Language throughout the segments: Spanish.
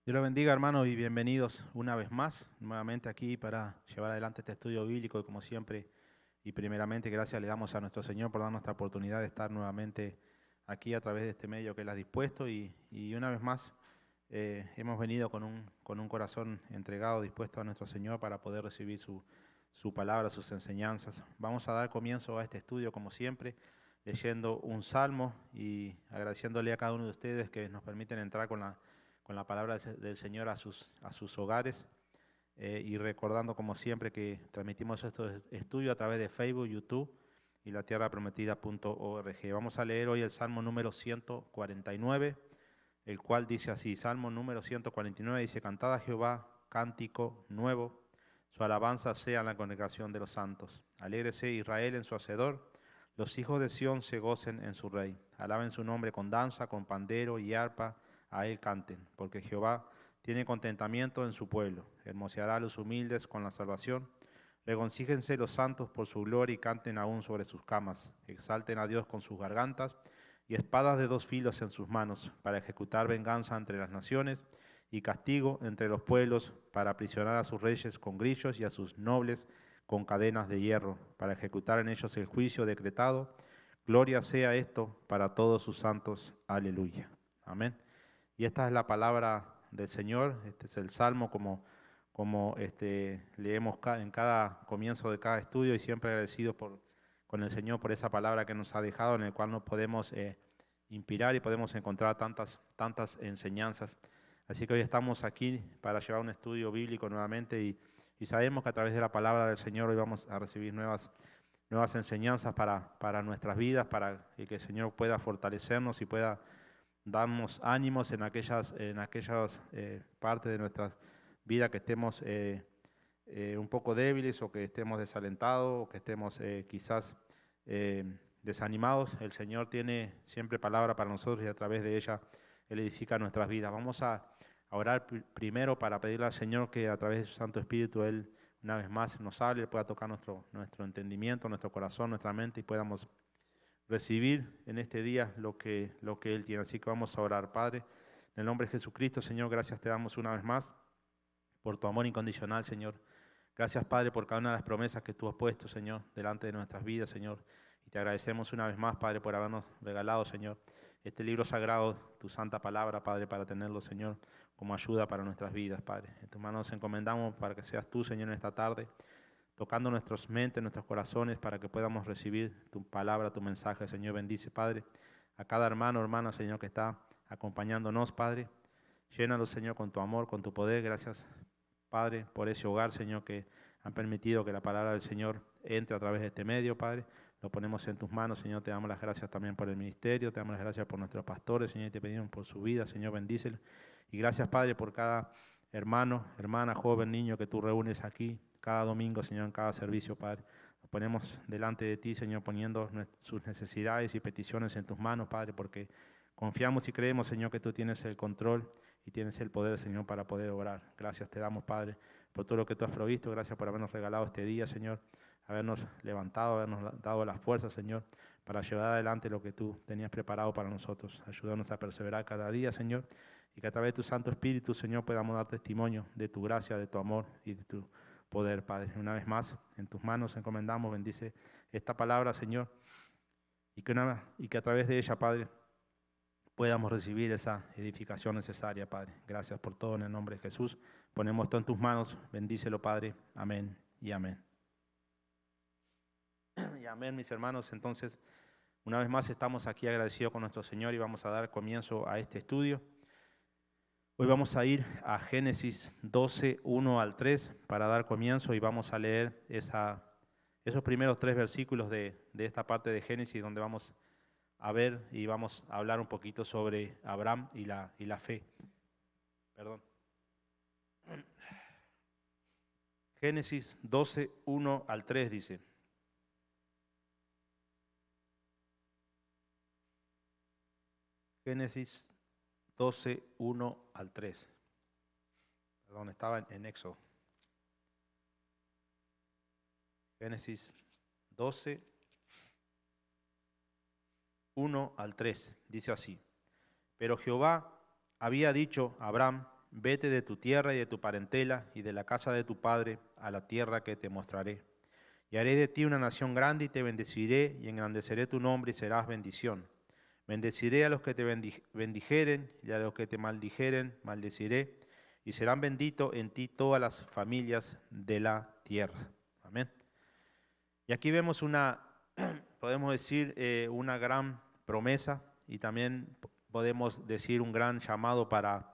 Dios los bendiga, hermanos, y bienvenidos una vez más, nuevamente aquí para llevar adelante este estudio bíblico, y como siempre, y primeramente gracias le damos a nuestro Señor por darnos esta oportunidad de estar nuevamente aquí a través de este medio que Él ha dispuesto, y una vez más hemos venido con un corazón entregado, dispuesto a nuestro Señor para poder recibir su palabra, sus enseñanzas. Vamos a dar comienzo a este estudio, como siempre, leyendo un salmo y agradeciéndole a cada uno de ustedes que nos permiten entrar con la palabra del Señor a sus hogares, y recordando como siempre que transmitimos estos estudios a través de Facebook, YouTube y la tierraprometida.org. Vamos a leer hoy el Salmo número 149, el cual dice así: Salmo número 149 dice: Cantad a Jehová cántico nuevo, su alabanza sea en la congregación de los santos. Alégrese Israel en su hacedor, los hijos de Sión se gocen en su rey. Alaben su nombre con danza, con pandero y arpa, a él canten, porque Jehová tiene contentamiento en su pueblo. Hermoseará a los humildes con la salvación. Regocíjense los santos por su gloria y canten aún sobre sus camas. Exalten a Dios con sus gargantas y espadas de dos filos en sus manos, para ejecutar venganza entre las naciones y castigo entre los pueblos, para aprisionar a sus reyes con grillos y a sus nobles con cadenas de hierro, para ejecutar en ellos el juicio decretado. Gloria sea esto para todos sus santos. Aleluya. Amén. Y esta es la palabra del Señor. Este es el Salmo como leemos en cada comienzo de cada estudio, y siempre agradecidos con el Señor por esa palabra que nos ha dejado, en el cual nos podemos inspirar y podemos encontrar tantas enseñanzas. Así que hoy estamos aquí para llevar un estudio bíblico nuevamente, y sabemos que a través de la palabra del Señor hoy vamos a recibir nuevas enseñanzas para nuestras vidas, para que el Señor pueda fortalecernos y pueda darnos ánimos en aquellas partes de nuestras vidas que estemos un poco débiles, o que estemos desalentados, o que estemos quizás desanimados. El Señor tiene siempre palabra para nosotros, y a través de ella Él edifica nuestras vidas. Vamos a orar primero para pedirle al Señor que a través de su Santo Espíritu Él una vez más nos hable, pueda tocar nuestro entendimiento, nuestro corazón, nuestra mente, y podamos recibir en este día lo que Él tiene. Así que vamos a orar. Padre, en el nombre de Jesucristo, Señor, gracias te damos una vez más por tu amor incondicional, Señor. Gracias, Padre, por cada una de las promesas que tú has puesto, Señor, delante de nuestras vidas, Señor. Y te agradecemos una vez más, Padre, por habernos regalado, Señor, este libro sagrado, tu santa palabra, Padre, para tenerlo, Señor, como ayuda para nuestras vidas, Padre. En tus manos nos encomendamos para que seas tú, Señor, en esta tarde, tocando nuestras mentes, nuestros corazones, para que podamos recibir tu palabra, tu mensaje, Señor. Bendice, Padre, a cada hermano, hermana, Señor, que está acompañándonos, Padre. Llénalo, Señor, con tu amor, con tu poder. Gracias, Padre, por ese hogar, Señor, que han permitido que la palabra del Señor entre a través de este medio, Padre. Lo ponemos en tus manos, Señor. Te damos las gracias también por el ministerio, te damos las gracias por nuestros pastores, Señor, y te pedimos por su vida, Señor, bendícelo. Y gracias, Padre, por cada hermano, hermana, joven, niño que tú reúnes aquí cada domingo, Señor, en cada servicio, Padre. Nos ponemos delante de ti, Señor, poniendo sus necesidades y peticiones en tus manos, Padre, porque confiamos y creemos, Señor, que tú tienes el control y tienes el poder, Señor, para poder obrar. Gracias te damos, Padre, por todo lo que tú has provisto. Gracias por habernos regalado este día, Señor, habernos levantado, habernos dado la fuerza, Señor, para llevar adelante lo que tú tenías preparado para nosotros. Ayúdanos a perseverar cada día, Señor, y que a través de tu Santo Espíritu, Señor, podamos dar testimonio de tu gracia, de tu amor y de tu poder, Padre. Una vez más, en tus manos encomendamos, bendice esta palabra, Señor, y que a través de ella, Padre, podamos recibir esa edificación necesaria, Padre. Gracias por todo en el nombre de Jesús. Ponemos todo en tus manos. Bendícelo, Padre. Amén y amén. Y amén, mis hermanos. Entonces, una vez más estamos aquí agradecidos con nuestro Señor, y vamos a dar comienzo a este estudio. Hoy vamos a ir a Génesis 12, 1 al 3 para dar comienzo, y vamos a leer esos primeros 3 versículos de esta parte de Génesis, donde vamos a ver y vamos a hablar un poquito sobre Abraham y la fe. Perdón. Génesis 12, 1 al 3 dice: Génesis 12, 1 al 3. Perdón, estaba en Éxodo. Génesis 12, 1 al 3. Dice así: Pero Jehová había dicho a Abraham: vete de tu tierra y de tu parentela y de la casa de tu padre a la tierra que te mostraré. Y haré de ti una nación grande y te bendeciré y engrandeceré tu nombre y serás bendición. Bendeciré a los que te bendijeren y a los que te maldijeren, maldeciré, y serán benditos en ti todas las familias de la tierra. Amén. Y aquí vemos podemos decir, una gran promesa y también podemos decir un gran llamado para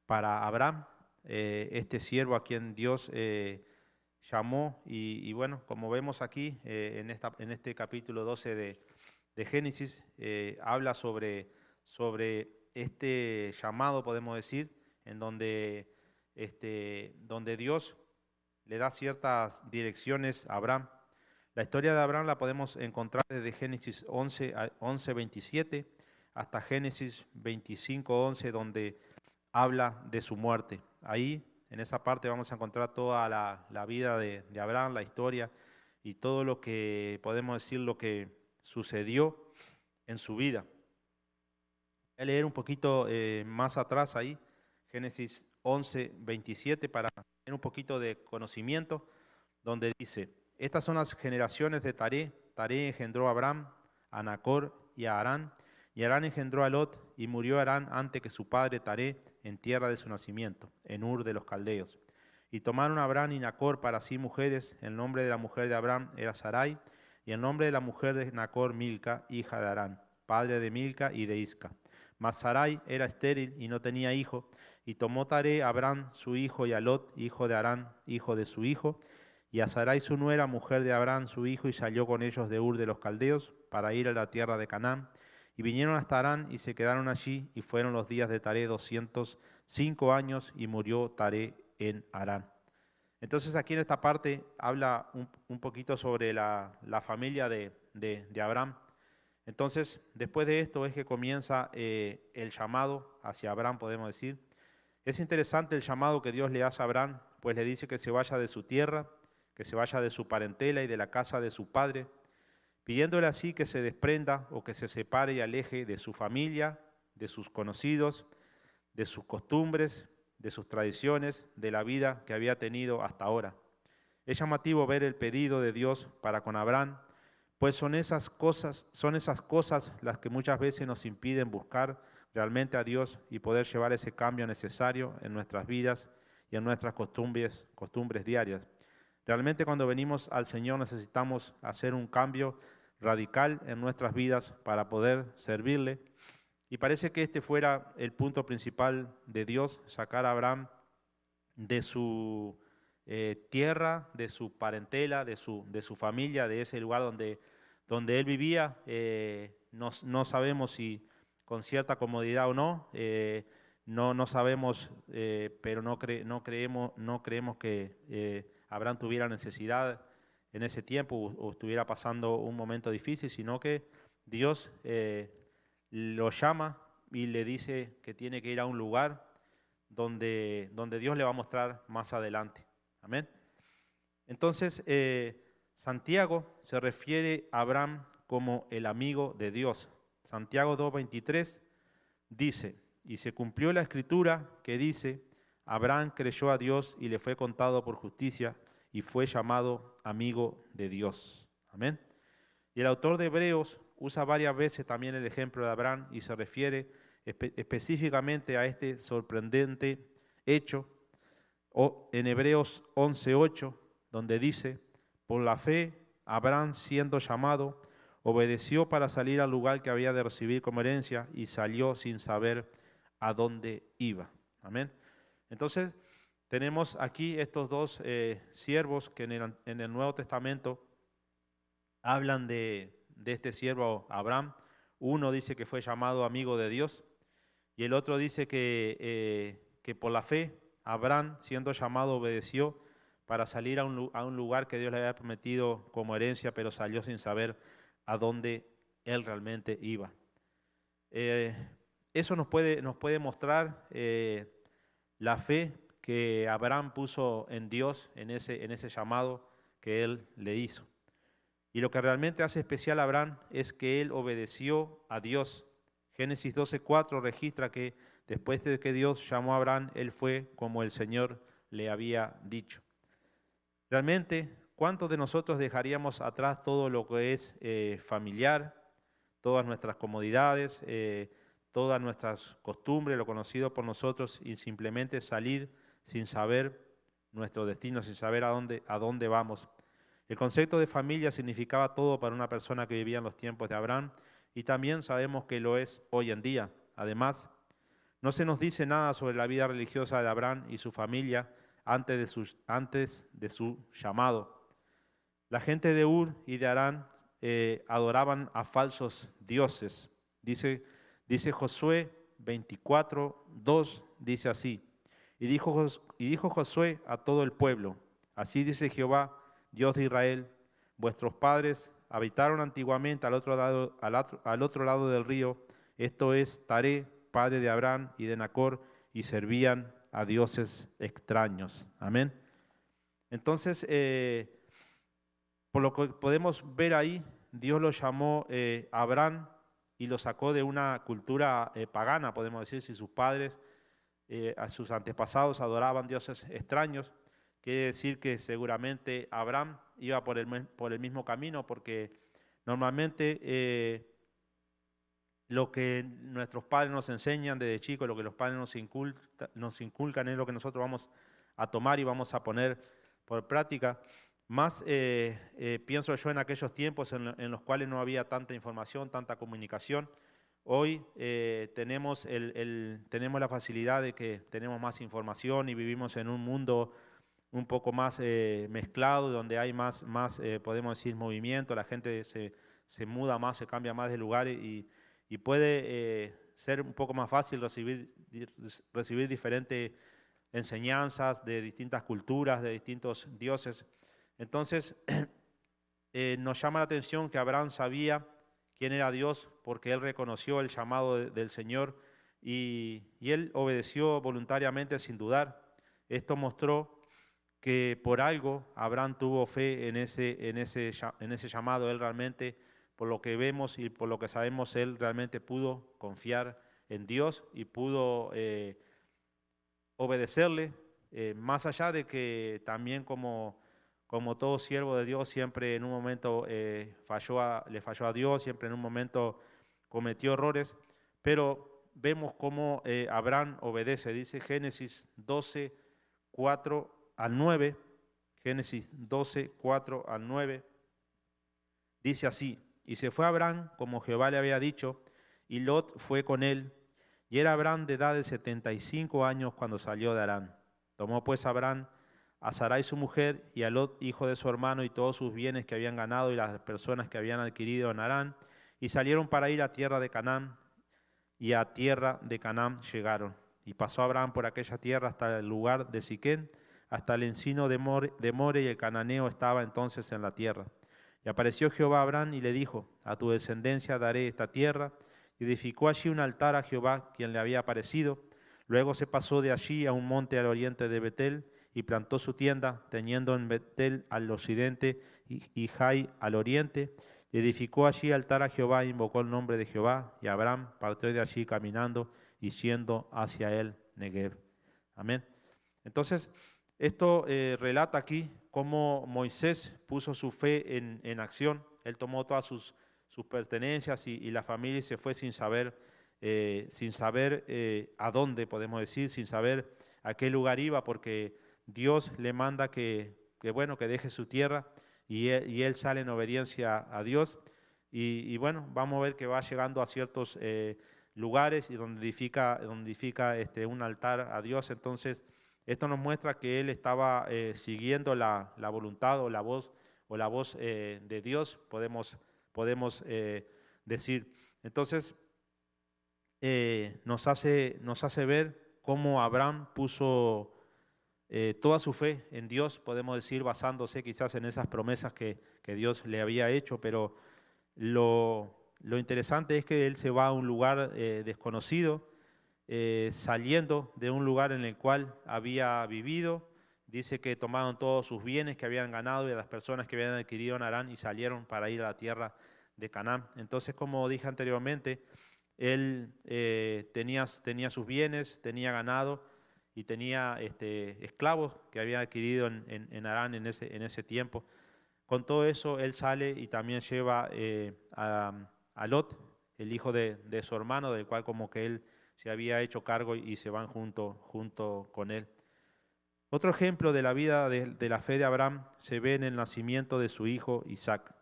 Abraham, este siervo a quien Dios llamó. Y bueno, como vemos aquí en este capítulo 12 de Génesis, habla sobre este llamado, podemos decir, en donde Dios le da ciertas direcciones a Abraham. La historia de Abraham la podemos encontrar desde Génesis 11:27 hasta Génesis 25:11, donde habla de su muerte. Ahí, en esa parte, vamos a encontrar toda la vida de Abraham, la historia y todo lo que podemos decir, lo que sucedió en su vida. Voy a leer un poquito más atrás ahí, Génesis 11:27, para tener un poquito de conocimiento, donde dice: estas son las generaciones de Taré. Taré engendró a Abraham, a Nacor y a Harán. Y Harán engendró a Lot, y murió Harán antes que su padre Taré en tierra de su nacimiento, en Ur de los Caldeos. Y tomaron a Abraham y Nacor para sí mujeres. El nombre de la mujer de Abraham era Sarai, y el nombre de la mujer de Nacor Milca, hija de Harán, padre de Milca y de Isca. Mas Sarai era estéril y no tenía hijo. Y tomó Taré a Abraham su hijo y a Lot, hijo de Harán, hijo de su hijo, y a Sarai su nuera, mujer de Abraham su hijo, y salió con ellos de Ur de los Caldeos para ir a la tierra de Canaán. Y vinieron hasta Harán y se quedaron allí, y fueron los días de Taré 205 años, y murió Taré en Harán. Entonces aquí en esta parte habla un poquito sobre la familia de Abraham. Entonces, después de esto es que comienza el llamado hacia Abraham, podemos decir. Es interesante el llamado que Dios le hace a Abraham, pues le dice que se vaya de su tierra, que se vaya de su parentela y de la casa de su padre, pidiéndole así que se desprenda o que se separe y aleje de su familia, de sus conocidos, de sus costumbres, de sus tradiciones, de la vida que había tenido hasta ahora. Es llamativo ver el pedido de Dios para con Abraham, pues son esas cosas las que muchas veces nos impiden buscar realmente a Dios y poder llevar ese cambio necesario en nuestras vidas y en nuestras costumbres diarias. Realmente cuando venimos al Señor necesitamos hacer un cambio radical en nuestras vidas para poder servirle. Y parece que este fuera el punto principal de Dios, sacar a Abraham de su tierra, de su parentela, de su familia, de ese lugar donde él vivía. No sabemos si con cierta comodidad o no, no sabemos, pero no creemos que Abraham tuviera necesidad en ese tiempo o estuviera pasando un momento difícil, sino que Dios lo llama y le dice que tiene que ir a un lugar donde Dios le va a mostrar más adelante. Amén. Entonces, Santiago se refiere a Abraham como el amigo de Dios. Santiago 2:23 dice: y se cumplió la escritura que dice: Abraham creyó a Dios y le fue contado por justicia y fue llamado amigo de Dios. Amén. Y el autor de Hebreos usa varias veces también el ejemplo de Abraham y se refiere específicamente a este sorprendente hecho en Hebreos 11:8, donde dice: por la fe, Abraham, siendo llamado, obedeció para salir al lugar que había de recibir como herencia y salió sin saber a dónde iba. Amén. Entonces, tenemos aquí estos dos siervos que en el Nuevo Testamento hablan de este siervo Abraham. Uno dice que fue llamado amigo de Dios y el otro dice que por la fe Abraham, siendo llamado, obedeció para salir a un lugar que Dios le había prometido como herencia, pero salió sin saber a dónde él realmente iba. Eso nos puede mostrar la fe que Abraham puso en Dios en ese llamado que él le hizo. Y lo que realmente hace especial a Abraham es que él obedeció a Dios. Génesis 12:4 registra que Después de que Dios llamó a Abraham, él fue como el Señor le había dicho. Realmente, ¿cuántos de nosotros dejaríamos atrás todo lo que es familiar, todas nuestras comodidades, todas nuestras costumbres, lo conocido por nosotros, y simplemente salir sin saber nuestro destino, sin saber a dónde vamos? El concepto de familia significaba todo para una persona que vivía en los tiempos de Abraham y también sabemos que lo es hoy en día. Además, no se nos dice nada sobre la vida religiosa de Abraham y su familia antes de su llamado. La gente de Ur y de Harán adoraban a falsos dioses. Dice Josué 24:2, dice así: y dijo Josué a todo el pueblo: así dice Jehová, Dios de Israel, vuestros padres habitaron antiguamente al otro lado del río, esto es Taré, padre de Abraham y de Nacor, y servían a dioses extraños. Amén. Entonces, por lo que podemos ver ahí, Dios lo llamó Abraham y lo sacó de una cultura pagana, podemos decir. Si sus padres, a sus antepasados adoraban dioses extraños, quiere decir que seguramente Abraham iba por el mismo camino, porque normalmente lo que nuestros padres nos enseñan desde chicos, lo que los padres nos inculcan es lo que nosotros vamos a tomar y vamos a poner por práctica. Más pienso yo en aquellos tiempos en los cuales no había tanta información, tanta comunicación. Hoy tenemos la facilidad de que tenemos más información y vivimos en un mundo un poco más mezclado, donde hay más podemos decir, movimiento. La gente se muda más, se cambia más de lugar y puede ser un poco más fácil recibir diferentes enseñanzas de distintas culturas, de distintos dioses. Entonces, nos llama la atención que Abraham sabía quién era Dios, porque él reconoció el llamado del Señor y él obedeció voluntariamente sin dudar. Esto mostró que por algo Abraham tuvo fe en ese llamado. Él realmente, por lo que vemos y por lo que sabemos, él realmente pudo confiar en Dios y pudo obedecerle, más allá de que también como todo siervo de Dios siempre en un momento le falló a Dios, siempre en un momento cometió errores, pero vemos cómo Abraham obedece. Dice Génesis 12, 4 al 9, Génesis 12, 4 al 9, dice así: y se fue Abraham como Jehová le había dicho, y Lot fue con él, y era Abraham de edad de 75 años cuando salió de Harán. Tomó pues Abraham a Sarai su mujer, y a Lot hijo de su hermano, y todos sus bienes que habían ganado, y las personas que habían adquirido en Harán, y salieron para ir a tierra de Canaán, y a tierra de Canaán llegaron. Y pasó Abraham por aquella tierra hasta el lugar de Siquén, hasta el encino de More, y el cananeo estaba entonces en la tierra. Y apareció Jehová a Abraham y le dijo: a tu descendencia daré esta tierra. Y edificó allí un altar a Jehová, quien le había aparecido. Luego se pasó de allí a un monte al oriente de Betel, y plantó su tienda, teniendo en Betel al occidente y Jai al oriente. Y edificó allí altar a Jehová, e invocó el nombre de Jehová, y Abraham partió de allí caminando y yendo hacia el Negev. Amén. Entonces, esto relata aquí cómo Moisés puso su fe en acción. Él tomó todas sus pertenencias y la familia, y se fue sin saber a dónde, podemos decir, sin saber a qué lugar iba, porque Dios le manda que deje su tierra, y él sale en obediencia a Dios. Y bueno, vamos a ver que va llegando a ciertos lugares y donde edifica un altar a Dios. Entonces, esto nos muestra que él estaba siguiendo la voluntad o la voz de Dios, podemos decir. Entonces, nos hace ver cómo Abraham puso toda su fe en Dios, podemos decir, basándose quizás en esas promesas que Dios le había hecho, pero lo interesante es que él se va a un lugar desconocido, saliendo de un lugar en el cual había vivido. Dice que tomaron todos sus bienes que habían ganado y a las personas que habían adquirido en Harán, y salieron para ir a la tierra de Canaán. Entonces, como dije anteriormente, Él tenía sus bienes, tenía ganado y tenía esclavos que había adquirido en Harán en ese tiempo. Con todo eso, él sale y también lleva a Lot, el hijo de su hermano, del cual como que él se había hecho cargo y se van junto con él. Otro ejemplo de la vida de la fe de Abraham se ve en el nacimiento de su hijo Isaac.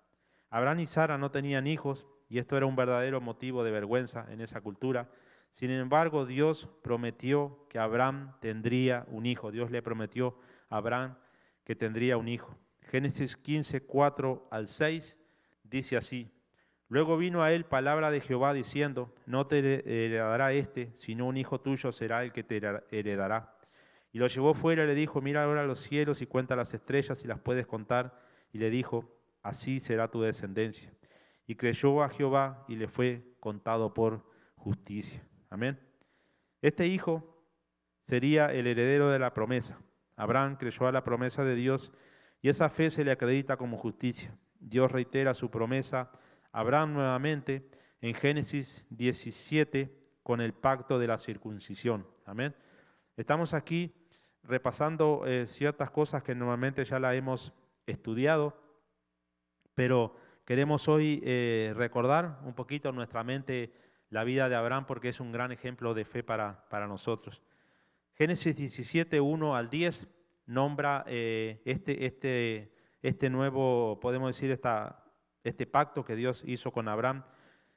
Abraham y Sara no tenían hijos y esto era un verdadero motivo de vergüenza en esa cultura. Sin embargo, Dios prometió que Abraham tendría un hijo. Dios le prometió a Abraham que tendría un hijo. Génesis 15, 4 al 6 dice así: Luego vino a él palabra de Jehová diciendo: No te heredará sino un hijo tuyo será el que te heredará. Y lo llevó fuera y le dijo: Mira ahora los cielos y cuenta las estrellas si las puedes contar. Y le dijo: Así será tu descendencia. Y creyó a Jehová y le fue contado por justicia. Amén. Este hijo sería el heredero de la promesa. Abraham creyó a la promesa de Dios y esa fe se le acredita como justicia. Dios reitera su promesa a Abraham nuevamente en Génesis 17 con el pacto de la circuncisión. Amén. Estamos aquí repasando ciertas cosas que normalmente ya la hemos estudiado, pero queremos hoy recordar un poquito en nuestra mente la vida de Abraham porque es un gran ejemplo de fe para nosotros. Génesis 17, 1 al 10 nombra este nuevo, podemos decir, este pacto que Dios hizo con Abraham.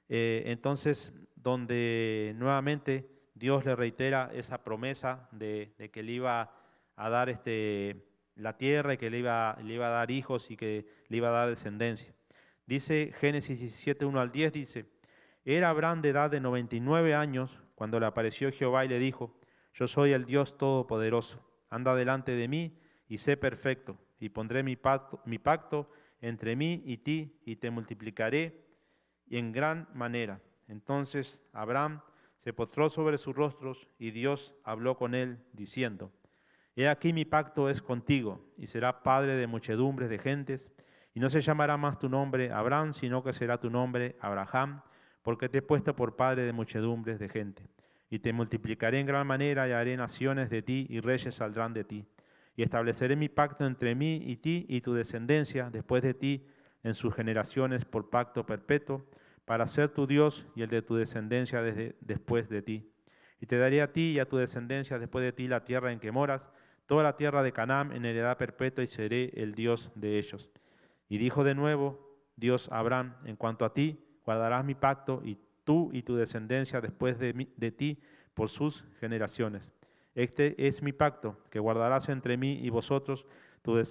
Entonces, donde nuevamente Dios le reitera esa promesa de que le iba a dar la tierra y que le iba a dar hijos y que le iba a dar descendencia. Dice Génesis 17, 1 al 10, dice: Era Abraham de edad de 99 años cuando le apareció Jehová y le dijo: Yo soy el Dios Todopoderoso, anda delante de mí y sé perfecto, y pondré mi pacto entre mí y ti, y te multiplicaré y en gran manera. Entonces Abraham se postró sobre sus rostros y Dios habló con él diciendo: He aquí mi pacto es contigo, y será padre de muchedumbres de gentes, y no se llamará más tu nombre Abraham, sino que será tu nombre Abraham, porque te he puesto por padre de muchedumbres de gente. Y te multiplicaré en gran manera y haré naciones de ti, y reyes saldrán de ti. Y estableceré mi pacto entre mí y ti y tu descendencia después de ti en sus generaciones por pacto perpetuo, para ser tu Dios y el de tu descendencia después de ti. Y te daré a ti y a tu descendencia después de ti la tierra en que moras, toda la tierra de Canaán en heredad perpetua, y seré el Dios de ellos. Y dijo de nuevo Dios a Abraham: En cuanto a ti, guardarás mi pacto, y tú y tu descendencia después de ti por sus generaciones. Este es mi pacto, que guardarás entre mí y vosotros,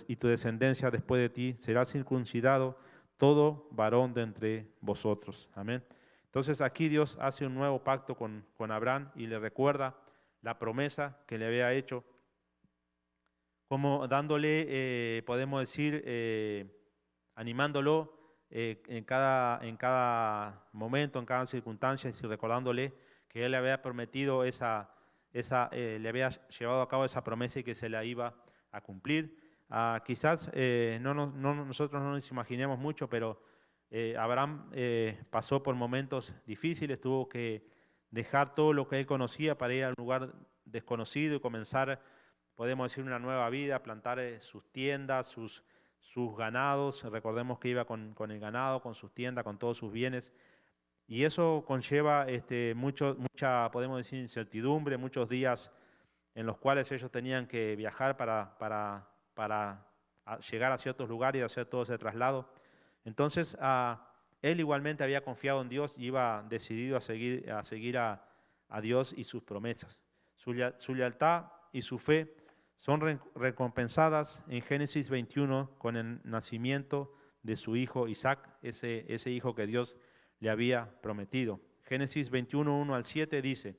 y tu descendencia después de ti será circuncidado todo varón de entre vosotros. Amén. Entonces aquí Dios hace un nuevo pacto con Abraham y le recuerda la promesa que le había hecho, como dándole, podemos decir, animándolo en cada momento, en cada circunstancia, y recordándole que él le había prometido le había llevado a cabo esa promesa y que se la iba a cumplir. Quizás nosotros no nos imaginemos mucho, pero Abraham pasó por momentos difíciles, tuvo que dejar todo lo que él conocía para ir a un lugar desconocido y comenzar, podemos decir, una nueva vida, plantar sus tiendas, sus ganados. Recordemos que iba con el ganado, con sus tiendas, con todos sus bienes. Y eso conlleva mucha, podemos decir, incertidumbre, muchos días en los cuales ellos tenían que viajar para llegar a ciertos lugares y hacer todo ese traslado. Entonces, él igualmente había confiado en Dios y iba decidido a seguir a Dios y sus promesas. Su lealtad y su fe son recompensadas en Génesis 21 con el nacimiento de su hijo Isaac, ese hijo que Dios le había prometido. Génesis 21, 1 al 7 dice: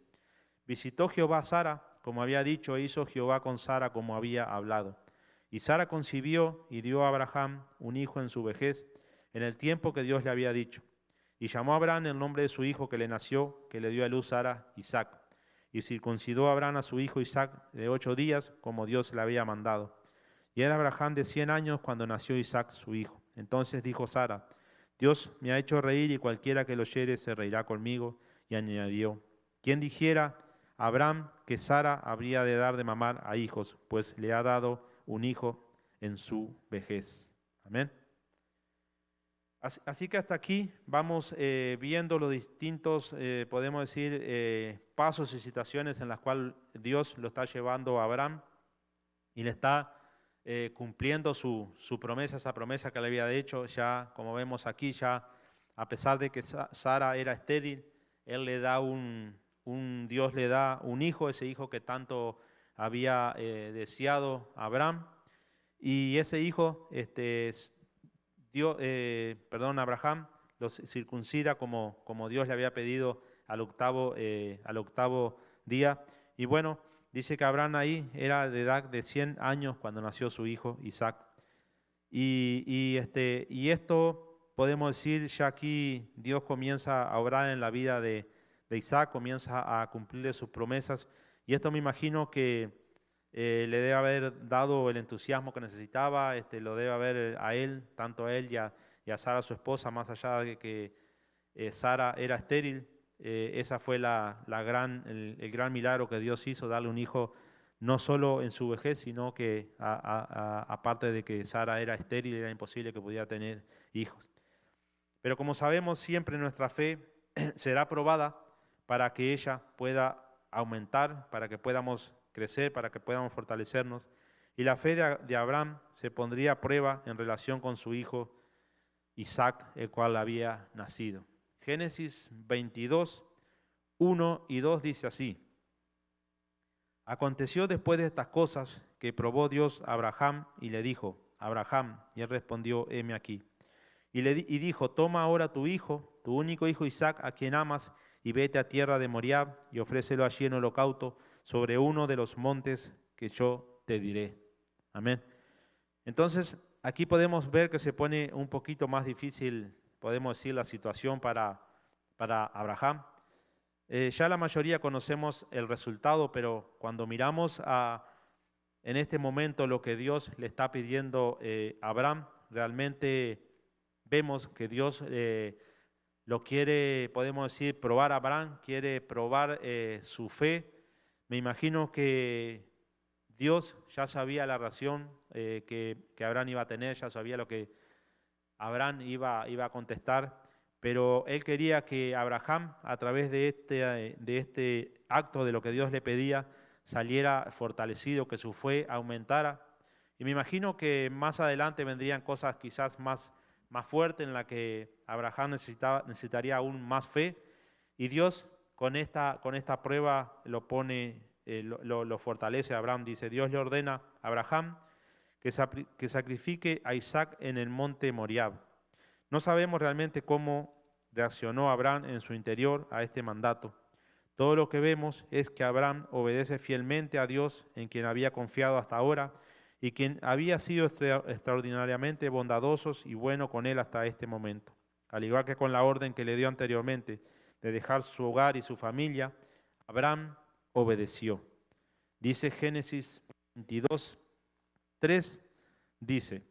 Visitó Jehová a Sara, como había dicho, e hizo Jehová con Sara como había hablado. Y Sara concibió y dio a Abraham un hijo en su vejez, en el tiempo que Dios le había dicho. Y llamó a Abraham el nombre de su hijo que le nació, que le dio a luz Sara, Isaac. Y circuncidó a Abraham a su hijo Isaac de 8 días, como Dios le había mandado. Y era Abraham de 100 años cuando nació Isaac su hijo. Entonces dijo Sara: Dios me ha hecho reír, y cualquiera que lo oyere se reirá conmigo. y añadió: ¿Quién dijera a Abraham que Sara habría de dar de mamar a hijos? Pues le ha dado un hijo en su vejez. Amén. Así que hasta aquí vamos viendo los distintos, podemos decir, pasos y situaciones en las cuales Dios lo está llevando a Abraham y le está cumpliendo su promesa, esa promesa que le había hecho. Ya, como vemos aquí, ya a pesar de que Sara era estéril, él le da Dios le da un hijo, ese hijo que tanto había deseado Abraham, y ese hijo, Abraham los circuncida como Dios le había pedido al octavo día. Y bueno, dice que Abraham ahí era de edad de 100 años cuando nació su hijo Isaac. Y esto podemos decir, ya aquí Dios comienza a obrar en la vida de Isaac, comienza a cumplirle sus promesas. Y esto me imagino que le debe haber dado el entusiasmo que necesitaba, lo debe haber a él, tanto a él y a Sara, su esposa, más allá de que Sara era estéril. Esa fue el gran milagro que Dios hizo, darle un hijo no solo en su vejez, sino que aparte de que Sara era estéril, era imposible que pudiera tener hijos. Pero como sabemos, siempre nuestra fe será probada para que ella pueda aumentar, para que podamos crecer, para que podamos fortalecernos. Y la fe de Abraham se pondría a prueba en relación con su hijo Isaac, el cual había nacido. Génesis 22, 1 y 2 dice así: Aconteció después de estas cosas que probó Dios a Abraham y le dijo: Abraham, y él respondió: heme aquí. Y dijo: Toma ahora tu hijo, tu único hijo Isaac, a quien amas, y vete a tierra de Moriab y ofrécelo allí en holocausto sobre uno de los montes que yo te diré. Amén. Entonces, aquí podemos ver que se pone un poquito más difícil, podemos decir, la situación para Abraham. Ya la mayoría conocemos el resultado, pero cuando miramos en este momento lo que Dios le está pidiendo a Abraham, realmente vemos que Dios lo quiere, podemos decir, probar a Abraham, quiere probar su fe. Me imagino que Dios ya sabía la ración que Abraham iba a tener, ya sabía lo que Abraham iba a contestar, pero él quería que Abraham, a través de este acto de lo que Dios le pedía, saliera fortalecido, que su fe aumentara. Y me imagino que más adelante vendrían cosas quizás más fuertes en las que Abraham necesitaría aún más fe, y Dios con esta prueba lo pone, lo fortalece a Abraham. Dice: Dios le ordena a Abraham que sacrifique a Isaac en el monte Moriab. No sabemos realmente cómo reaccionó Abraham en su interior a este mandato. Todo lo que vemos es que Abraham obedece fielmente a Dios, en quien había confiado hasta ahora y quien había sido extraordinariamente bondadosos y bueno con él hasta este momento. Al igual que con la orden que le dio anteriormente de dejar su hogar y su familia, Abraham obedeció. Dice Génesis 22, 3, dice: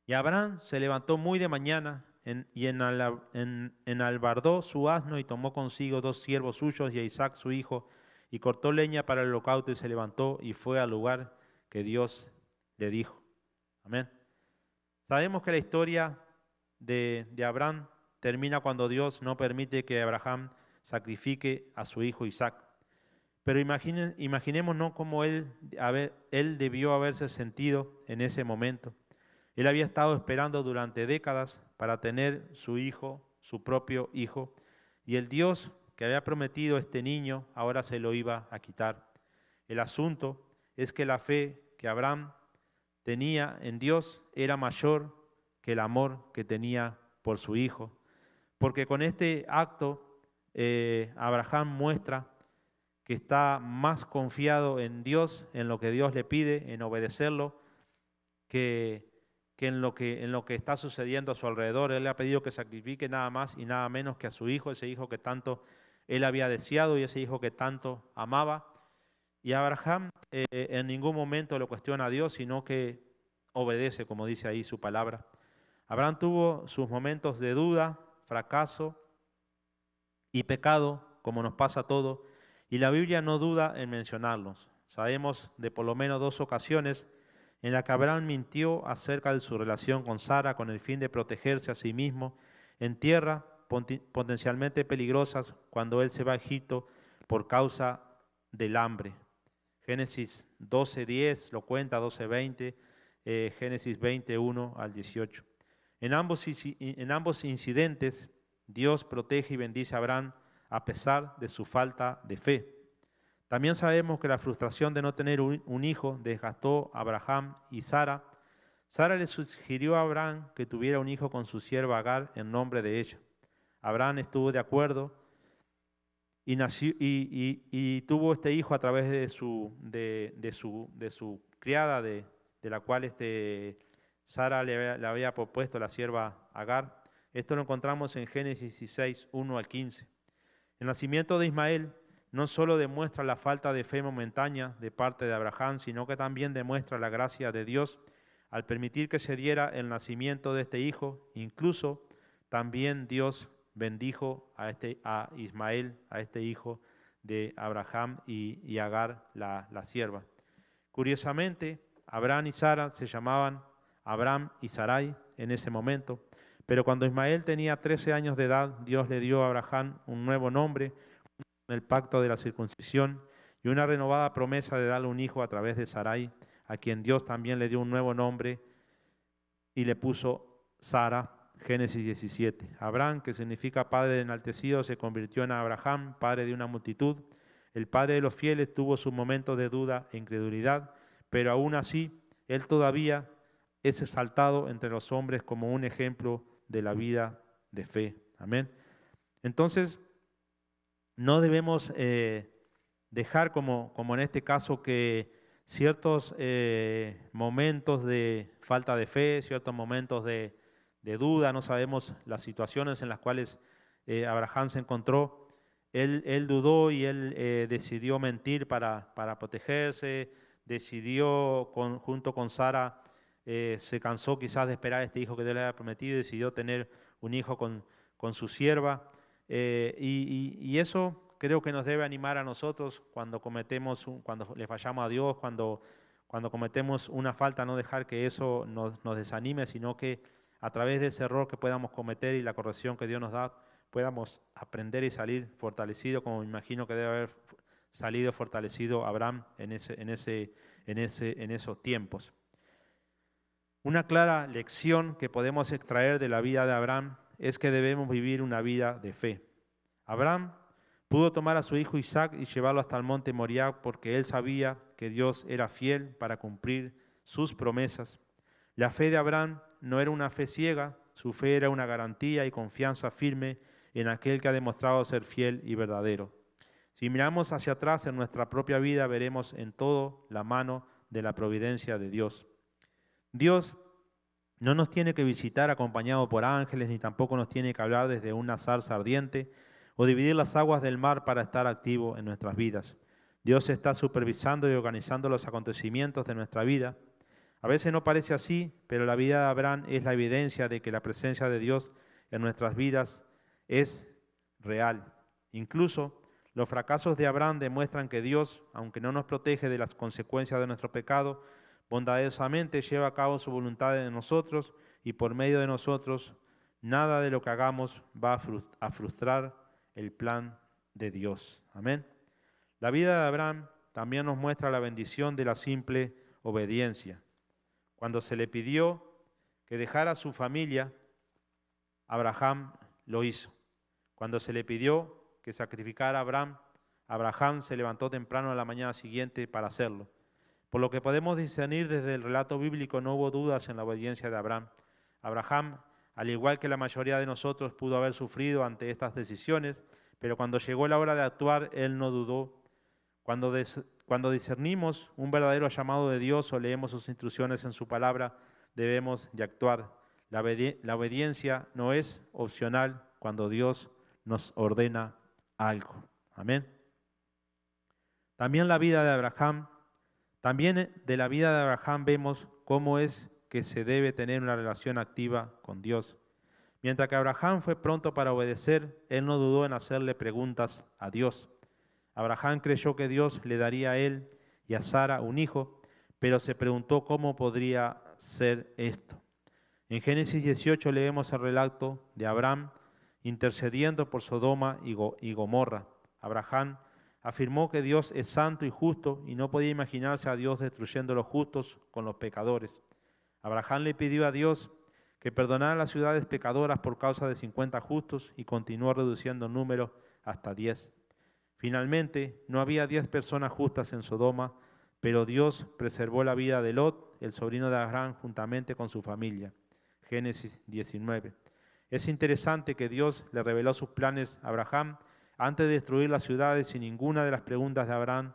Y Abraham se levantó muy de mañana y enalbardó su asno y tomó consigo 2 siervos suyos y a Isaac su hijo, y cortó leña para el holocausto y se levantó y fue al lugar que Dios le dijo. Amén. Sabemos que la historia de Abraham termina cuando Dios no permite que Abraham sacrifique a su hijo Isaac. Pero imaginémonos cómo él debió haberse sentido en ese momento. Él había estado esperando durante décadas para tener su hijo, su propio hijo, y el Dios que había prometido a este niño ahora se lo iba a quitar. El asunto es que la fe que Abraham tenía en Dios era mayor que el amor que tenía por su hijo, porque con este acto Abraham muestra que está más confiado en Dios, en lo que Dios le pide, en obedecerlo, que en lo que está sucediendo a su alrededor. Él le ha pedido que sacrifique nada más y nada menos que a su hijo, ese hijo que tanto él había deseado y ese hijo que tanto amaba. Y Abraham en ningún momento lo cuestiona a Dios, sino que obedece, como dice ahí su palabra. Abraham tuvo sus momentos de duda, fracaso, y pecado, como nos pasa a todos, y la Biblia no duda en mencionarlos. Sabemos de por lo menos 2 ocasiones en las que Abraham mintió acerca de su relación con Sara con el fin de protegerse a sí mismo en tierra potencialmente peligrosas cuando él se va a Egipto por causa del hambre. Génesis 12:10 lo cuenta, 12:20, Génesis 21 al 18. En ambos incidentes, Dios protege y bendice a Abraham a pesar de su falta de fe. También sabemos que la frustración de no tener un hijo desgastó a Abraham y Sara. Sara le sugirió a Abraham que tuviera un hijo con su sierva Agar en nombre de ella. Abraham estuvo de acuerdo y, nació, y tuvo este hijo a través de su criada, de la cual Sara le había propuesto la sierva Agar. Esto lo encontramos en Génesis 16, 1 al 15. El nacimiento de Ismael no solo demuestra la falta de fe momentánea de parte de Abraham, sino que también demuestra la gracia de Dios al permitir que se diera el nacimiento de este hijo. Incluso también Dios bendijo a Ismael, a este hijo de Abraham y Agar, la sierva. Curiosamente, Abraham y Sara se llamaban Abraham y Sarai en ese momento, pero cuando Ismael tenía 13 años de edad, Dios le dio a Abraham un nuevo nombre, el pacto de la circuncisión y una renovada promesa de darle un hijo a través de Sarai, a quien Dios también le dio un nuevo nombre y le puso Sara. Génesis 17. Abraham, que significa padre enaltecido, se convirtió en Abraham, padre de una multitud. El padre de los fieles tuvo sus momentos de duda e incredulidad, pero aún así, él todavía es exaltado entre los hombres como un ejemplo de la vida de fe. Amén. Entonces, no debemos dejar como en este caso que ciertos momentos de falta de fe, ciertos momentos de duda, no sabemos las situaciones en las cuales Abraham se encontró. Él dudó y él decidió mentir para protegerse, decidió junto con Sara, se cansó quizás de esperar a este hijo que Dios le había prometido y decidió tener un hijo con su sierva. Y eso creo que nos debe animar a nosotros cuando cuando le fallamos a Dios, cuando cometemos una falta, no dejar que eso nos desanime, sino que a través de ese error que podamos cometer y la corrección que Dios nos da, podamos aprender y salir fortalecido, como me imagino que debe haber salido fortalecido Abraham en esos tiempos. Una clara lección que podemos extraer de la vida de Abraham es que debemos vivir una vida de fe. Abraham pudo tomar a su hijo Isaac y llevarlo hasta el monte Moriah porque él sabía que Dios era fiel para cumplir sus promesas. La fe de Abraham no era una fe ciega, su fe era una garantía y confianza firme en aquel que ha demostrado ser fiel y verdadero. Si miramos hacia atrás en nuestra propia vida, veremos en todo la mano de la providencia de Dios. Dios no nos tiene que visitar acompañado por ángeles, ni tampoco nos tiene que hablar desde una zarza ardiente o dividir las aguas del mar para estar activo en nuestras vidas. Dios está supervisando y organizando los acontecimientos de nuestra vida. A veces no parece así, pero la vida de Abraham es la evidencia de que la presencia de Dios en nuestras vidas es real. Incluso los fracasos de Abraham demuestran que Dios, aunque no nos protege de las consecuencias de nuestro pecado, bondadosamente lleva a cabo su voluntad en nosotros y por medio de nosotros nada de lo que hagamos va a frustrar el plan de Dios. Amén. La vida de Abraham también nos muestra la bendición de la simple obediencia. Cuando se le pidió que dejara su familia, Abraham lo hizo. Cuando se le pidió que sacrificara a Abraham se levantó temprano a la mañana siguiente para hacerlo. Por lo que podemos discernir desde el relato bíblico, no hubo dudas en la obediencia de Abraham. Abraham, al igual que la mayoría de nosotros, pudo haber sufrido ante estas decisiones, pero cuando llegó la hora de actuar, él no dudó. Cuando discernimos un verdadero llamado de Dios o leemos sus instrucciones en su palabra, debemos de actuar. La obediencia no es opcional cuando Dios nos ordena algo. Amén. También de la vida de Abraham vemos cómo es que se debe tener una relación activa con Dios. Mientras que Abraham fue pronto para obedecer, él no dudó en hacerle preguntas a Dios. Abraham creyó que Dios le daría a él y a Sara un hijo, pero se preguntó cómo podría ser esto. En Génesis 18 leemos el relato de Abraham intercediendo por Sodoma y Gomorra. Abraham afirmó que Dios es santo y justo y no podía imaginarse a Dios destruyendo a los justos con los pecadores. Abraham le pidió a Dios que perdonara las ciudades pecadoras por causa de 50 justos y continuó reduciendo el número hasta 10. Finalmente, no había 10 personas justas en Sodoma, pero Dios preservó la vida de Lot, el sobrino de Abraham, juntamente con su familia. Génesis 19. Es interesante que Dios le reveló sus planes a Abraham antes de destruir las ciudades y ninguna de las preguntas de Abraham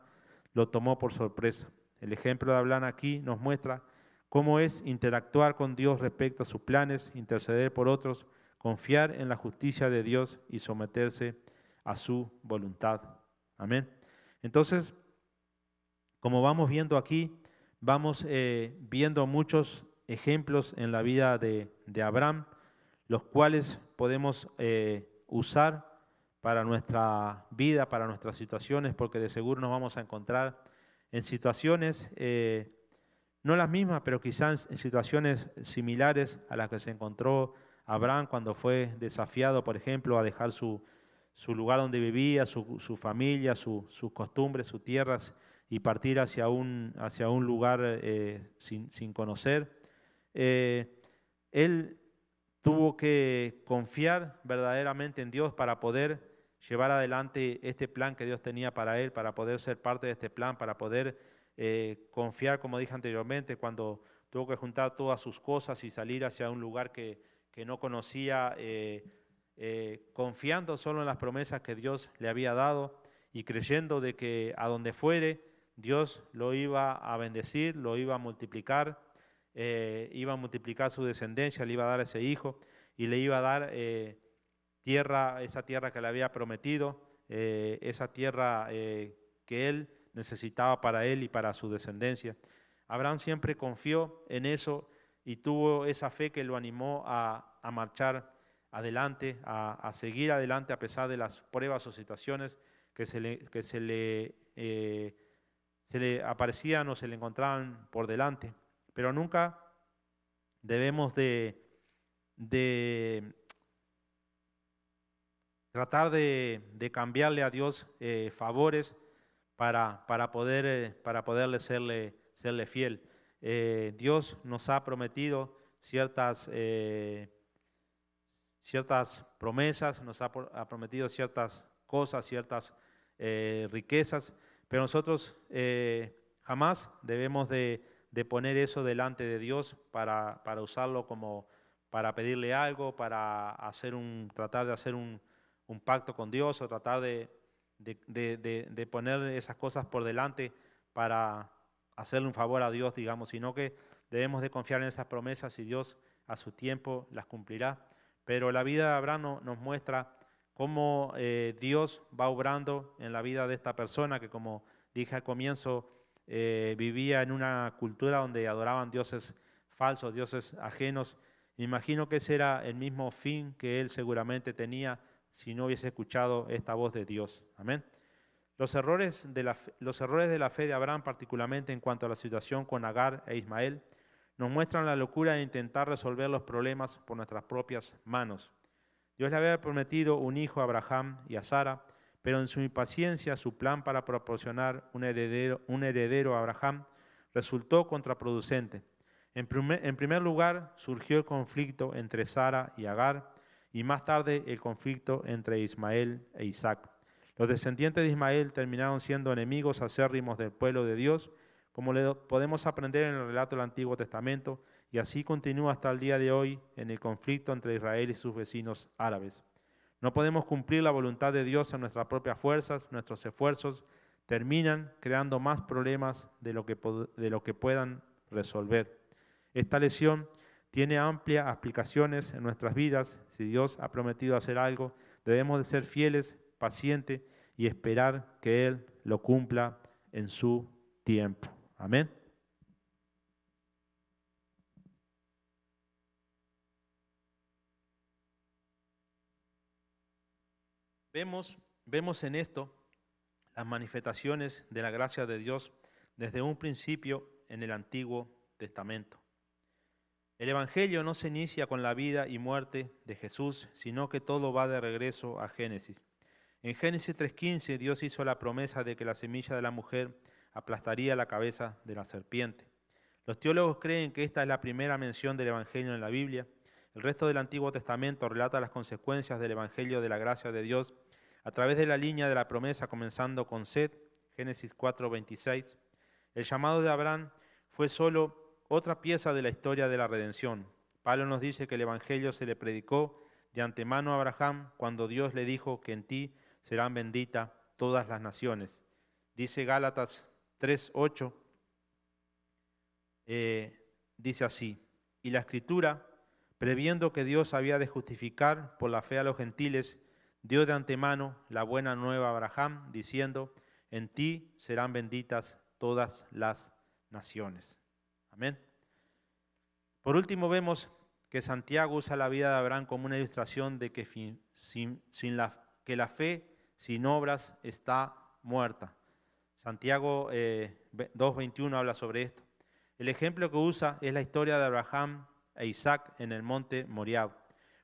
lo tomó por sorpresa. El ejemplo de Abraham aquí nos muestra cómo es interactuar con Dios respecto a sus planes, interceder por otros, confiar en la justicia de Dios y someterse a su voluntad. Amén. Entonces, como vamos viendo aquí, vamos viendo muchos ejemplos en la vida de Abraham, los cuales podemos usar para nuestra vida, para nuestras situaciones, porque de seguro nos vamos a encontrar en situaciones, no las mismas, pero quizás en situaciones similares a las que se encontró Abraham cuando fue desafiado, por ejemplo, a dejar su lugar donde vivía, su familia, sus costumbres, sus tierras, y partir hacia un lugar sin conocer. Él tuvo que confiar verdaderamente en Dios para poder llevar adelante este plan que Dios tenía para él, para poder ser parte de este plan, para poder confiar, como dije anteriormente, cuando tuvo que juntar todas sus cosas y salir hacia un lugar que no conocía, confiando solo en las promesas que Dios le había dado y creyendo de que a donde fuere, Dios lo iba a bendecir, lo iba a multiplicar su descendencia, le iba a dar ese hijo y le iba a dar esa tierra que le había prometido, esa tierra que él necesitaba para él y para su descendencia. Abraham siempre confió en eso y tuvo esa fe que lo animó a marchar adelante, a seguir adelante a pesar de las pruebas o situaciones que se le aparecían o se le encontraban por delante. Pero nunca debemos de tratar de cambiarle a Dios favores para poderle serle fiel. Dios nos ha prometido ciertas promesas, ha prometido ciertas cosas, ciertas riquezas, pero nosotros jamás debemos de poner eso delante de Dios para usarlo como para pedirle algo, para tratar de hacer un pacto con Dios o tratar de poner esas cosas por delante para hacerle un favor a Dios, digamos, sino que debemos de confiar en esas promesas y Dios a su tiempo las cumplirá. Pero la vida de Abraham nos muestra cómo Dios va obrando en la vida de esta persona que, como dije al comienzo, vivía en una cultura donde adoraban dioses falsos, dioses ajenos. Me imagino que ese era el mismo fin que él seguramente tenía si no hubiese escuchado esta voz de Dios. Amén. Los errores de la fe de Abraham, particularmente en cuanto a la situación con Agar e Ismael, nos muestran la locura de intentar resolver los problemas por nuestras propias manos. Dios le había prometido un hijo a Abraham y a Sara, pero en su impaciencia su plan para proporcionar un heredero a Abraham resultó contraproducente. En primer lugar, surgió el conflicto entre Sara y Agar, y más tarde el conflicto entre Ismael e Isaac. Los descendientes de Ismael terminaron siendo enemigos acérrimos del pueblo de Dios, como podemos aprender en el relato del Antiguo Testamento, y así continúa hasta el día de hoy en el conflicto entre Israel y sus vecinos árabes. No podemos cumplir la voluntad de Dios en nuestras propias fuerzas, nuestros esfuerzos terminan creando más problemas de lo que puedan resolver. Esta lección tiene amplias aplicaciones en nuestras vidas. Si Dios ha prometido hacer algo, debemos de ser fieles, pacientes y esperar que Él lo cumpla en su tiempo. Amén. Vemos en esto las manifestaciones de la gracia de Dios desde un principio en el Antiguo Testamento. El Evangelio no se inicia con la vida y muerte de Jesús, sino que todo va de regreso a Génesis. En Génesis 3:15 Dios hizo la promesa de que la semilla de la mujer aplastaría la cabeza de la serpiente. Los teólogos creen que esta es la primera mención del Evangelio en la Biblia. El resto del Antiguo Testamento relata las consecuencias del Evangelio de la gracia de Dios a través de la línea de la promesa, comenzando con Set, Génesis 4:26. El llamado de Abraham fue solo otra pieza de la historia de la redención. Pablo nos dice que el Evangelio se le predicó de antemano a Abraham cuando Dios le dijo que en ti serán benditas todas las naciones. Dice Gálatas 3:8, dice así: y la Escritura, previendo que Dios había de justificar por la fe a los gentiles, dio de antemano la buena nueva a Abraham, diciendo: en ti serán benditas todas las naciones. Amén. Por último, vemos que Santiago usa la vida de Abraham como una ilustración de que, que la fe sin obras está muerta. Santiago 2:21 habla sobre esto. El ejemplo que usa es la historia de Abraham e Isaac en el monte Moriab.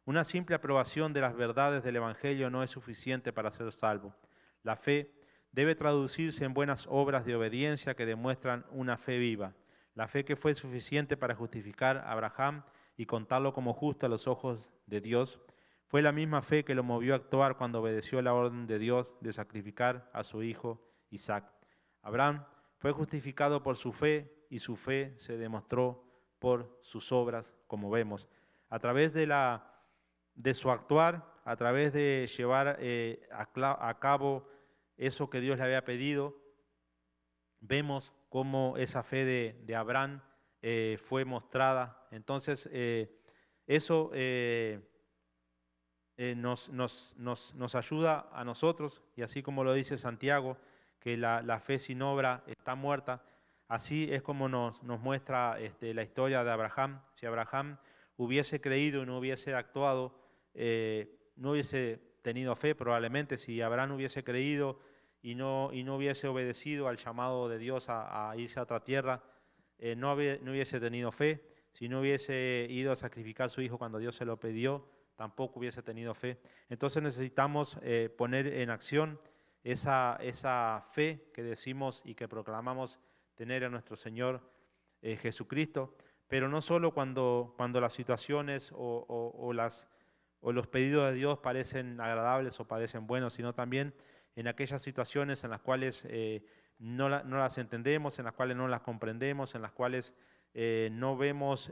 Una simple aprobación de las verdades del Evangelio no es suficiente para ser salvo. La fe debe traducirse en buenas obras de obediencia que demuestran una fe viva. La fe que fue suficiente para justificar a Abraham y contarlo como justo a los ojos de Dios, fue la misma fe que lo movió a actuar cuando obedeció la orden de Dios de sacrificar a su hijo Isaac. Abraham fue justificado por su fe y su fe se demostró por sus obras, como vemos. A través de su actuar, a través de llevar a cabo eso que Dios le había pedido, vemos cómo esa fe de Abraham fue mostrada. Entonces, eso nos ayuda a nosotros, y así como lo dice Santiago, que la fe sin obra está muerta, así es como nos muestra la historia de Abraham. Si Abraham hubiese creído y no hubiese actuado, no hubiese tenido fe probablemente. Si Abraham hubiese creído y no hubiese obedecido al llamado de Dios a irse a otra tierra, no hubiese tenido fe. Si no hubiese ido a sacrificar a su hijo cuando Dios se lo pidió, tampoco hubiese tenido fe. Entonces necesitamos poner en acción esa fe que decimos y que proclamamos tener a nuestro Señor Jesucristo, pero no solo cuando las situaciones o los pedidos de Dios parecen agradables o parecen buenos, sino también en aquellas situaciones en las cuales no las entendemos, en las cuales no las comprendemos, en las cuales no vemos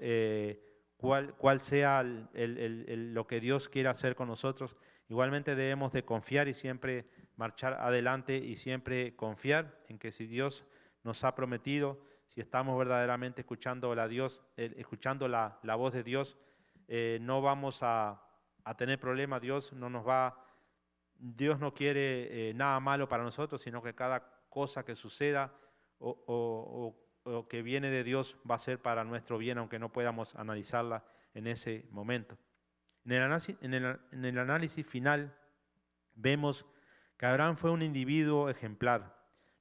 cuál sea lo que Dios quiere hacer con nosotros. Igualmente debemos de confiar y siempre marchar adelante y siempre confiar en que si Dios nos ha prometido, si estamos verdaderamente escuchando la voz de Dios, no vamos a tener problemas. Dios no quiere nada malo para nosotros, sino que cada cosa que suceda o que viene de Dios va a ser para nuestro bien, aunque no podamos analizarla en ese momento. En el análisis final vemos que Abraham fue un individuo ejemplar,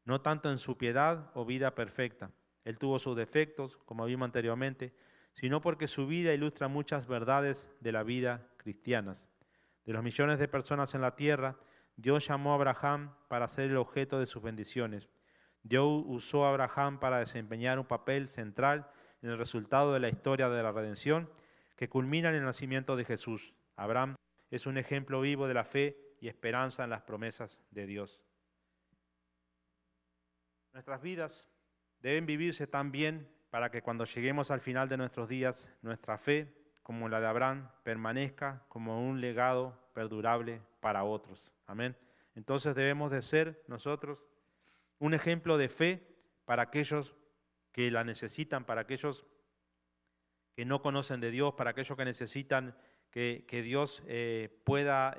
no tanto en su piedad o vida perfecta. Él tuvo sus defectos, como vimos anteriormente, sino porque su vida ilustra muchas verdades de la vida cristiana. De los millones de personas en la tierra, Dios llamó a Abraham para ser el objeto de sus bendiciones. Dios usó a Abraham para desempeñar un papel central en el resultado de la historia de la redención que culmina en el nacimiento de Jesús. Abraham es un ejemplo vivo de la fe y esperanza en las promesas de Dios. Nuestras vidas deben vivirse tan bien para que cuando lleguemos al final de nuestros días, nuestra fe, como la de Abraham, permanezca como un legado perdurable para otros. Amén. Entonces debemos de ser nosotros un ejemplo de fe para aquellos que la necesitan, para aquellos que no conocen de Dios, para aquellos que necesitan que Dios pueda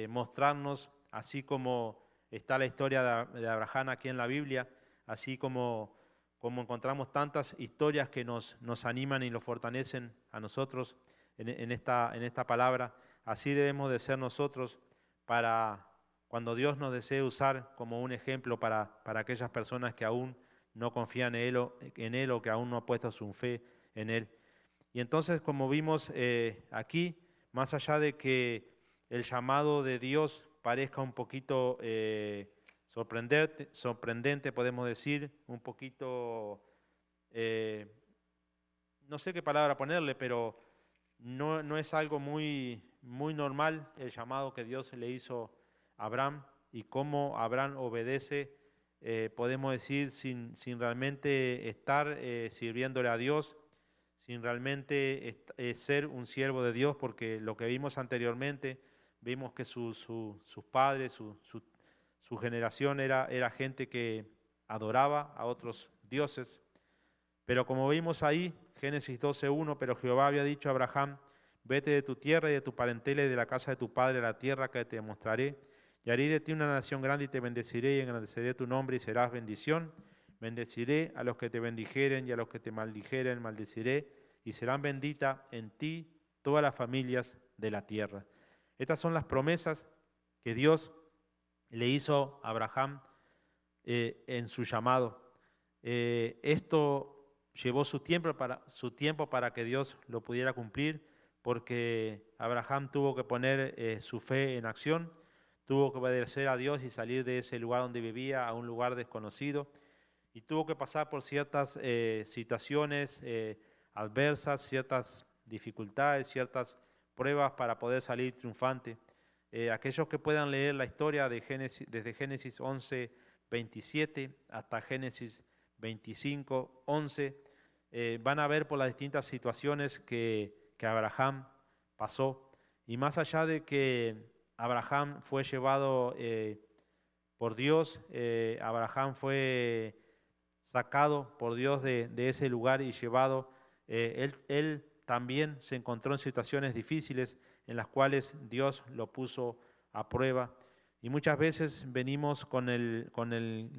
mostrarnos, así como está la historia de Abraham aquí en la Biblia, así como encontramos tantas historias que nos animan y nos fortalecen a nosotros en esta palabra. Así debemos de ser nosotros para cuando Dios nos desee usar como un ejemplo para aquellas personas que aún no confían en Él o que aún no han puesto su fe en Él. Y entonces, como vimos aquí, más allá de que el llamado de Dios parezca un poquito sorprendente, podemos decir, un poquito, no sé qué palabra ponerle, pero no es algo muy normal el llamado que Dios le hizo a Abraham y cómo Abraham obedece, podemos decir, sin realmente estar sirviéndole a Dios, sin realmente ser un siervo de Dios, porque lo que vimos anteriormente, vimos que sus padres, su generación era gente que adoraba a otros dioses, pero como vimos ahí, Génesis 12:1, pero Jehová había dicho a Abraham, vete de tu tierra y de tu parentela y de la casa de tu padre a la tierra que te mostraré, y haré de ti una nación grande y te bendeciré y engrandeceré tu nombre y serás bendición. Bendeciré a los que te bendijeren y a los que te maldijeren, maldeciré, y serán benditas en ti todas las familias de la tierra. Estas son las promesas que Dios le hizo a Abraham en su llamado. Esto llevó su tiempo para que Dios lo pudiera cumplir, porque Abraham tuvo que poner su fe en acción, tuvo que obedecer a Dios y salir de ese lugar donde vivía a un lugar desconocido, y tuvo que pasar por ciertas situaciones adversas, ciertas dificultades, ciertas pruebas para poder salir triunfante. Aquellos que puedan leer la historia de Génesis, desde Génesis 11:27 hasta Génesis 25:11, van a ver por las distintas situaciones que Abraham pasó. Y más allá de que Abraham fue llevado por Dios, Abraham fue sacado por Dios de ese lugar y llevado, él también se encontró en situaciones difíciles en las cuales Dios lo puso a prueba. Y muchas veces venimos con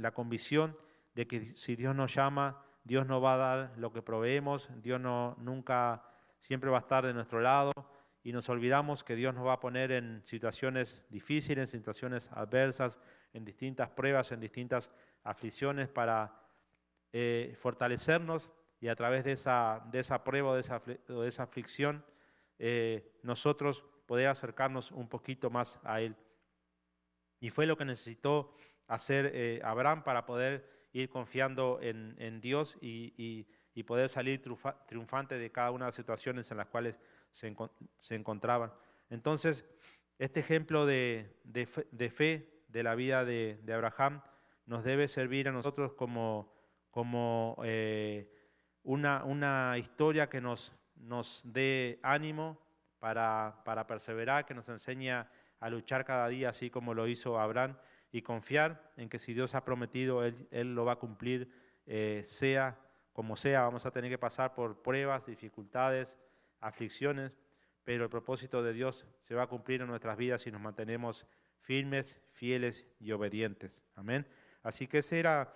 la convicción de que si Dios nos llama, Dios nos va a dar lo que proveemos, Dios nunca, siempre va a estar de nuestro lado, y nos olvidamos que Dios nos va a poner en situaciones difíciles, en situaciones adversas, en distintas pruebas, en distintas aflicciones para fortalecernos, y a través de esa prueba o de esa aflicción, nosotros poder acercarnos un poquito más a Él. Y fue lo que necesitó hacer Abraham para poder ir confiando en Dios y poder salir triunfante de cada una de las situaciones en las cuales se encontraban. Entonces, este ejemplo de fe de la vida de Abraham nos debe servir a nosotros como una historia que nos dé ánimo para perseverar, que nos enseña a luchar cada día, así como lo hizo Abraham, y confiar en que si Dios ha prometido, Él lo va a cumplir, sea como sea. Vamos a tener que pasar por pruebas, dificultades, aflicciones, pero el propósito de Dios se va a cumplir en nuestras vidas si nos mantenemos firmes, fieles y obedientes. Amén. Así que ese era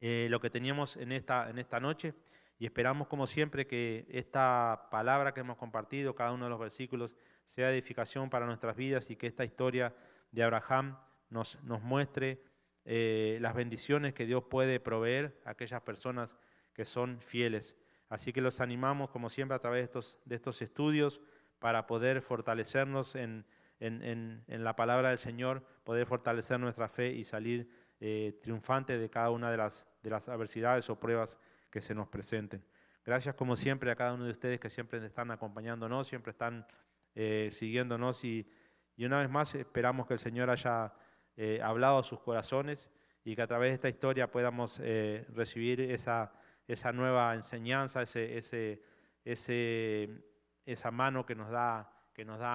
lo que teníamos en esta noche, y esperamos como siempre que esta palabra que hemos compartido, cada uno de los versículos, sea edificación para nuestras vidas, y que esta historia de Abraham nos muestre las bendiciones que Dios puede proveer a aquellas personas que son fieles. Así que los animamos como siempre a través de estos estudios para poder fortalecernos en la palabra del Señor, poder fortalecer nuestra fe y salir triunfante de cada una de las adversidades o pruebas que se nos presenten. Gracias como siempre a cada uno de ustedes que siempre están acompañándonos, siempre están siguiéndonos, y una vez más esperamos que el Señor haya hablado a sus corazones, y que a través de esta historia podamos recibir esa nueva enseñanza, esa mano que nos da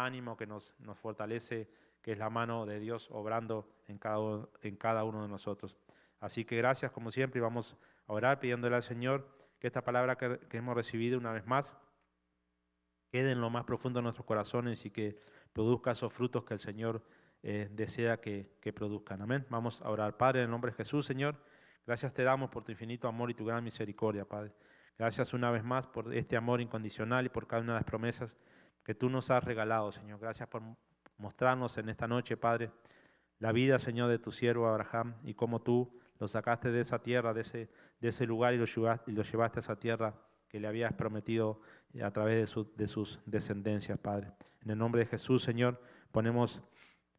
ánimo, que nos fortalece, que es la mano de Dios obrando en cada uno de nosotros. Así que gracias como siempre, y vamos a orar pidiéndole al Señor que esta palabra que hemos recibido una vez más quede en lo más profundo de nuestros corazones y que produzca esos frutos que el Señor desea que produzcan. Amén. Vamos a orar. Padre, en el nombre de Jesús, Señor, gracias te damos por tu infinito amor y tu gran misericordia, Padre. Gracias una vez más por este amor incondicional y por cada una de las promesas que tú nos has regalado, Señor. Gracias mostrarnos en esta noche, Padre, la vida, Señor, de tu siervo Abraham y cómo tú lo sacaste de esa tierra, de ese lugar y lo llevaste a esa tierra que le habías prometido a través de sus descendencias, Padre. En el nombre de Jesús, Señor, ponemos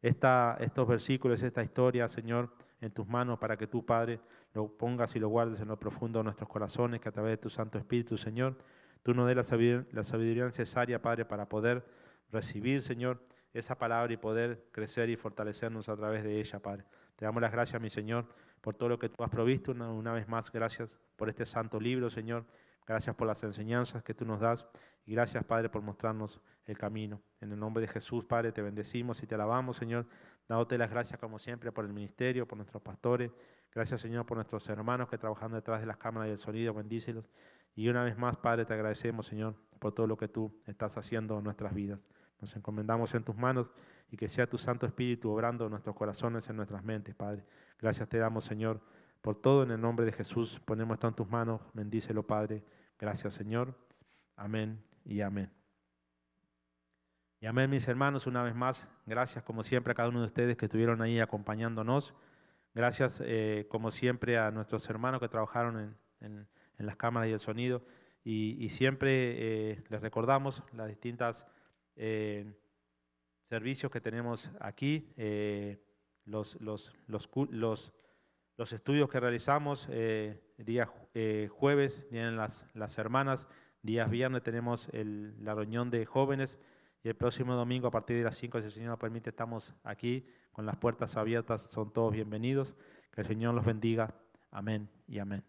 estos versículos, esta historia, Señor, en tus manos para que tú, Padre, lo pongas y lo guardes en lo profundo de nuestros corazones, que a través de tu Santo Espíritu, Señor, tú nos des la sabiduría necesaria, Padre, para poder recibir, Señor, esa palabra y poder crecer y fortalecernos a través de ella, Padre. Te damos las gracias, mi Señor, por todo lo que tú has provisto. Una vez más, gracias por este santo libro, Señor. Gracias por las enseñanzas que tú nos das. Y gracias, Padre, por mostrarnos el camino. En el nombre de Jesús, Padre, te bendecimos y te alabamos, Señor. Dándote las gracias, como siempre, por el ministerio, por nuestros pastores. Gracias, Señor, por nuestros hermanos que trabajan detrás de las cámaras y del sonido. Bendícelos. Y una vez más, Padre, te agradecemos, Señor, por todo lo que tú estás haciendo en nuestras vidas. Nos encomendamos en tus manos y que sea tu Santo Espíritu obrando en nuestros corazones, en nuestras mentes, Padre. Gracias te damos, Señor, por todo en el nombre de Jesús. Ponemos esto en tus manos. Bendícelo, Padre. Gracias, Señor. Amén y amén. Y amén, mis hermanos, una vez más. Gracias, como siempre, a cada uno de ustedes que estuvieron ahí acompañándonos. Gracias, como siempre, a nuestros hermanos que trabajaron en las cámaras y el sonido. Y siempre les recordamos las distintas servicios que tenemos aquí, los estudios que realizamos, día jueves tienen las hermanas, días viernes tenemos la reunión de jóvenes y el próximo domingo a partir de las 5, si el Señor nos permite, estamos aquí con las puertas abiertas, son todos bienvenidos, que el Señor los bendiga, amén y amén.